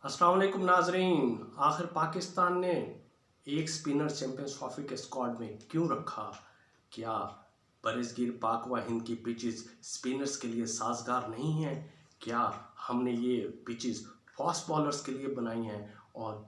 अस्सलाम वालेकुम नाजरीन। आखिर पाकिस्तान ने एक स्पिनर चैंपियंस ट्रॉफी के स्क्वाड में क्यों रखा? क्या बरसगीर पाक व हिंद की पिचेस स्पिनर्स के लिए साजगार नहीं हैं? क्या हमने ये पिचेस फास्ट बॉलर्स के लिए बनाई हैं? और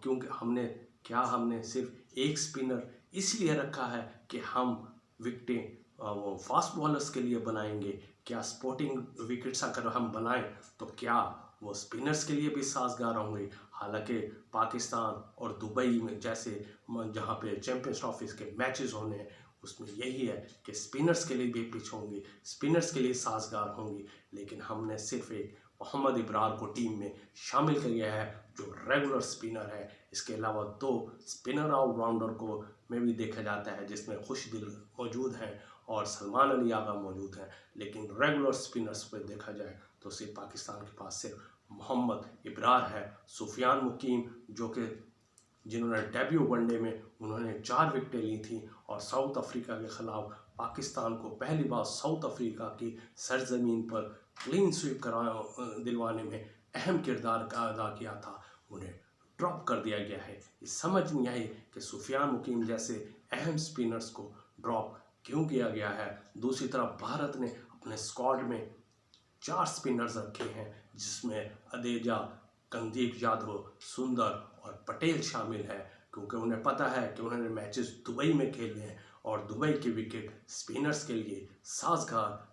हमने सिर्फ एक स्पिनर इसलिए रखा है कि हम विकेटें वो फास्ट बॉलर्स के लिए बनाएंगे? क्या स्पोर्टिंग विकेट्स अगर हम बनाएं तो क्या वो स्पिनर्स के लिए भी साजगार होंगे? हालांकि पाकिस्तान और दुबई में जैसे जहाँ पे चैंपियंस ट्रॉफी के मैचेस होने हैं उसमें यही है कि स्पिनर्स के लिए भी पिच होंगी, स्पिनर्स के लिए साजगार होंगी। लेकिन हमने सिर्फ एक मोहम्मद इब्रार को टीम में शामिल किया है जो रेगुलर स्पिनर है। इसके अलावा दो स्पिनर ऑलराउंडर को में भी देखा जाता है जिसमें खुशदिल मौजूद हैं और सलमान अली आगा मौजूद हैं। लेकिन रेगुलर स्पिनर्स पर देखा जाए तो सिर्फ पाकिस्तान के पास सिर्फ मोहम्मद इब्रार है। सुफियान मुकीम जो कि जिन्होंने डेब्यू वनडे में उन्होंने 4 विकेटें ली थी और साउथ अफ्रीका के ख़िलाफ़ पाकिस्तान को पहली बार साउथ अफ्रीका की सरजमीन पर क्लीन स्वीप दिलवाने में अहम किरदार का अदा किया था, उन्हें ड्रॉप कर दिया गया है। ये समझ नहीं आई कि सुफियान मुकीम जैसे अहम स्पिनर्स को ड्रॉप क्यों किया गया है। दूसरी तरफ भारत ने अपने स्क्वाड में 4 स्पिनर्स रखे हैं जिसमें अदेजा, कुलदीप यादव, सुंदर और पटेल शामिल है, क्योंकि उन्हें पता है कि उन्होंने मैचेस दुबई में खेले हैं और दुबई की विकेट स्पिनर्स के लिए साजगार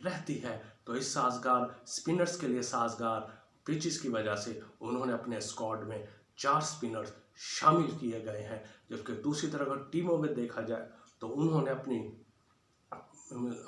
रहती है। तो इस साजगार स्पिनर्स के लिए साजगार पिचेस की वजह से उन्होंने अपने स्क्वाड में 4 स्पिनर्स शामिल किए गए हैं। जबकि दूसरी तरफ अगर टीमों में देखा जाए तो उन्होंने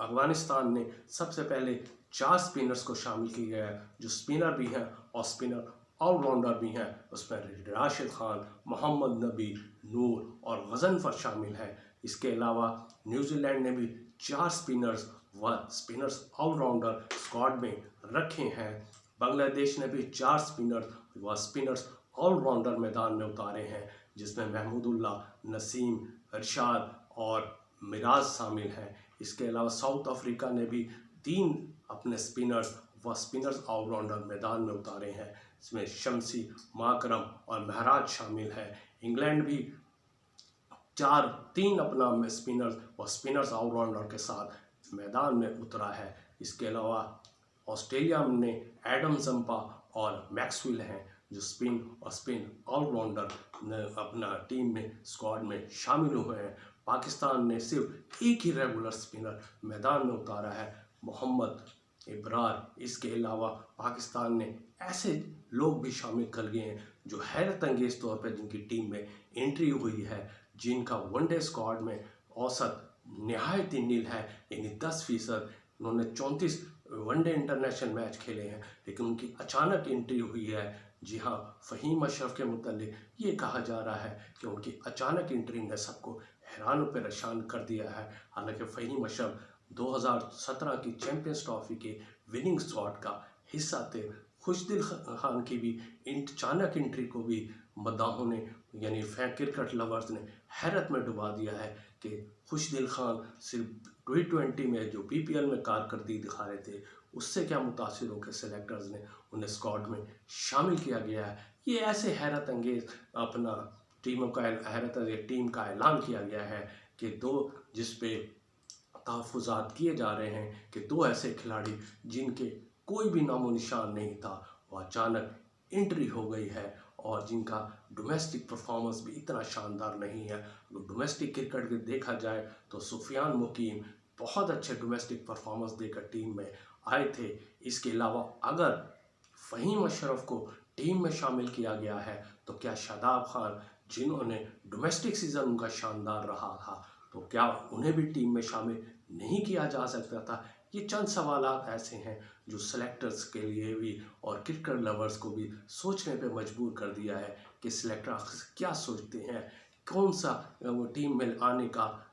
अफगानिस्तान ने सबसे पहले 4 स्पिनर्स को शामिल किया गया है जो स्पिनर भी हैं और स्पिनर ऑलराउंडर भी हैं। उसमें राशिद खान, मोहम्मद नबी, नूर और गजनफर शामिल हैं। इसके अलावा न्यूजीलैंड ने भी 4 स्पिनर्स व स्पिनर्स ऑलराउंडर स्क्वाड में रखे हैं। बांग्लादेश ने भी 4 स्पिनर्स व स्पिनर्स ऑलराउंडर मैदान में उतारे हैं जिसमें महमूदुल्लाह, नसीम, इरशाद और मिराज शामिल हैं। इसके अलावा साउथ अफ्रीका ने भी 3 अपने स्पिनर्स ऑलराउंडर मैदान में उतारे हैं। इसमें शमसी, माकरम और महराज शामिल हैं। इंग्लैंड भी 3 अपना स्पिनर्स ऑलराउंडर के साथ मैदान में उतरा है। इसके अलावा ऑस्ट्रेलिया ने एडम जंपा और मैक्सवेल हैं जो स्पिन ऑलराउंडर अपना टीम में स्क्वाड में शामिल हुए हैं। पाकिस्तान ने सिर्फ एक ही रेगुलर स्पिनर मैदान में उतारा है, मोहम्मद इब्रार। इसके अलावा पाकिस्तान ने ऐसे लोग भी शामिल कर लिए हैं जो हैरत अंगेज तौर पर जिनकी टीम में एंट्री हुई है, जिनका वनडे स्क्वाड में औसत नहायत ही नील है, यानी 10%। उन्होंने 34 वनडे इंटरनेशनल मैच खेले हैं लेकिन उनकी अचानक एंट्री हुई है। जी हाँ, फ़हीम अशरफ के मुतालिक ये कहा जा रहा है कि उनकी अचानक एंट्री ने सबको हैरान परेशान कर दिया है। हालांकि फ़हीम अशरफ 2017 की चैंपियंस ट्रॉफी के विनिंग स्क्वाड का हिस्सा थे। खुशदिल खान की भी अचानक एंट्री को भी मद्दाहों ने यानी क्रिकेट लवर्स ने हैरत में डुबा दिया है कि खुशदिल खान सिर्फ T20 में जो PPL में कारकर्दगी दिखा रहे थे उससे क्या मुतासिर होकर सेलेक्टर्स ने उन्हें स्क्वाड में शामिल किया गया है। ये ऐसे हैरत अंगेज अपना टीम का ऐलान किया गया है कि जिस पे तहफ़्फ़ुज़ात किए जा रहे हैं कि 2 ऐसे खिलाड़ी जिनके कोई भी नामो निशान नहीं था वो अचानक एंट्री हो गई है और जिनका डोमेस्टिक परफॉर्मेंस भी इतना शानदार नहीं है। अगर डोमेस्टिक क्रिकेट में देखा जाए तो सुफियान मुकीम बहुत अच्छे डोमेस्टिक परफॉर्मेंस देकर टीम में आए थे। इसके अलावा अगर फ़हीम अशरफ को टीम में शामिल किया गया है तो क्या शादाब खान, जिन्होंने डोमेस्टिक सीज़न उनका शानदार रहा था, तो क्या उन्हें भी टीम में शामिल नहीं किया जा सकता था? ये चंद सवालात ऐसे हैं जो सेलेक्टर्स के लिए भी और क्रिकेट लवर्स को भी सोचने पे मजबूर कर दिया है कि सेलेक्टर क्या सोचते हैं, कौन सा वो टीम में आने का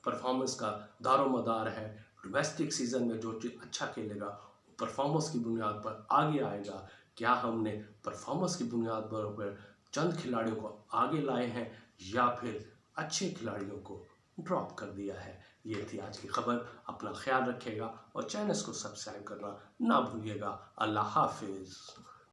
परफॉर्मेंस का दारोमदार है। डोमेस्टिक सीज़न में जो चीज़ अच्छा खेलेगा वो परफॉर्मेंस की बुनियाद पर आगे आएगा। क्या हमने परफॉर्मेंस की बुनियाद पर चंद खिलाड़ियों को आगे लाए हैं या फिर अच्छे खिलाड़ियों को ड्रॉप कर दिया है? ये थी आज की खबर। अपना ख्याल रखिएगा और चैनल को सब्सक्राइब करना ना भूलिएगा। अल्लाह हाफिज़।